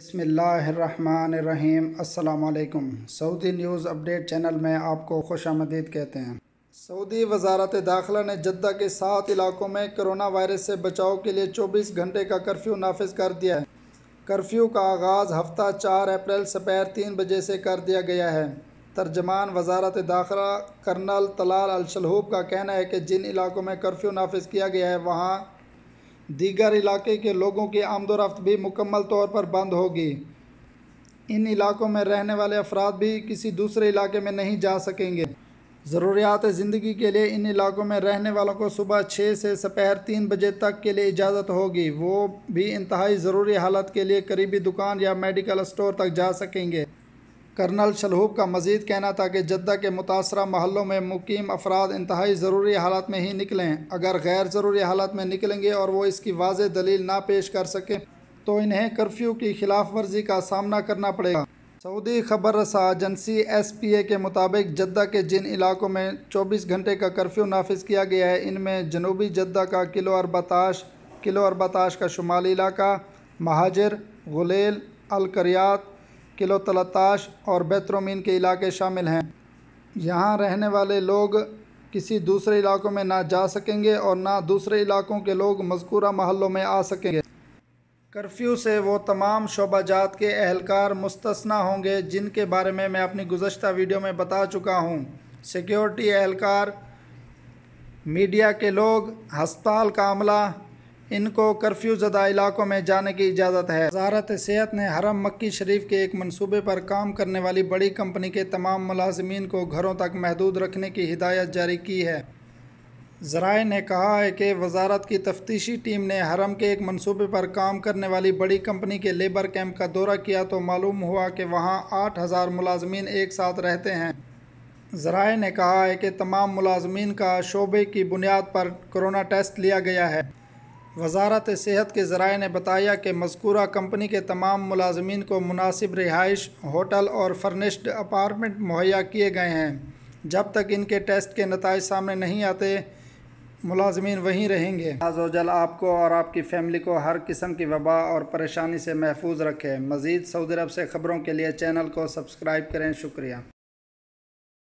بسم اللہ الرحمن الرحیم۔ السلام علیکم۔ سعودی نیوز اپڈیٹ چینل میں آپ کو خوش آمدید کہتے ہیں۔ سعودی وزارت داخلہ نے جدہ کے 7 علاقوں میں کرونا وائرس سے بچاؤ کے لیے 24 گھنٹے کا کرفیو نافذ کر دیا ہے۔ کرفیو کا آغاز ہفتہ 4 اپریل سپہر 3 بجے سے کر دیا گیا ہے۔ ترجمان وزارت داخلہ کرنل طلال الشلہوب کا کہنا ہے کہ جن علاقوں میں کرفیو نافذ کیا گیا ہے وہاں دیگر علاقے کے لوگوں کی آمد و رفت بھی مکمل طور پر بند ہوگی۔ ان علاقوں میں رہنے والے افراد بھی کسی دوسرے علاقے میں نہیں جا سکیں گے۔ ضروریات زندگی کے لیے ان علاقوں میں رہنے والوں کو صبح 6 سے سپہر 3 بجے تک کے لیے اجازت ہوگی۔ وہ بھی انتہائی ضروری حالت کے لیے قریبی دکان یا میڈیکل اسٹور تک جا سکیں گے۔ کرنل شلہوب کا مزید کہنا تھا کہ جدہ کے متاثرہ محلوں میں مقیم افراد انتہائی ضروری حالات میں ہی نکلیں۔ اگر غیر ضروری حالات میں نکلیں گے اور وہ اس کی واضح دلیل نہ پیش کر سکیں تو انہیں کرفیو کی خلاف ورزی کا سامنا کرنا پڑے گا۔ سعودی خبر رساں ایجنسی ایس پی اے کے مطابق جدہ کے جن علاقوں میں 24 گھنٹے کا کرفیو نافذ کیا گیا ہے ان میں جنوبی جدہ کا کلو 14 کا شمالی علاقہ، مہاجر، غلیل، القریات، کلو 13 اور بیترومین کے علاقے شامل ہیں۔ یہاں رہنے والے لوگ کسی دوسرے علاقوں میں نہ جا سکیں گے اور نہ دوسرے علاقوں کے لوگ مذکورہ محلوں میں آ سکیں گے۔ کرفیو سے وہ تمام شعبہ جات کے اہلکار مستثنیٰ ہوں گے جن کے بارے میں اپنی گزشتہ ویڈیو میں بتا چکا ہوں۔ سیکیورٹی اہلکار، میڈیا کے لوگ، ہسپتال کا عملہ، ان کو کرفیو زدہ علاقوں میں جانے کی اجازت ہے۔ وزارت صحت نے حرم مکی شریف کے ایک منصوبے پر کام کرنے والی بڑی کمپنی کے تمام ملازمین کو گھروں تک محدود رکھنے کی ہدایت جاری کی ہے۔ ذرائع نے کہا ہے کہ وزارت کی تفتیشی ٹیم نے حرم کے ایک منصوبے پر کام کرنے والی بڑی کمپنی کے لیبر کیمپ کا دورہ کیا تو معلوم ہوا کہ وہاں 8,000 ملازمین ایک ساتھ رہتے ہیں۔ ذرائع نے کہا ہے کہ تمام ملازمین کا شعبے کی بنیاد پر کورونا ٹیسٹ لیا گیا ہے۔ وزارت صحت کے ذرائع نے بتایا کہ مذکورہ کمپنی کے تمام ملازمین کو مناسب رہائش، ہوٹل اور فرنشڈ اپارٹمنٹ مہیا کیے گئے ہیں۔ جب تک ان کے ٹیسٹ کے نتائج سامنے نہیں آتے ملازمین وہیں رہیں گے۔ اللہ عز و جل آپ کو اور آپ کی فیملی کو ہر قسم کی وبا اور پریشانی سے محفوظ رکھے۔ مزید سعودی عرب سے خبروں کے لیے چینل کو سبسکرائب کریں۔ شکریہ۔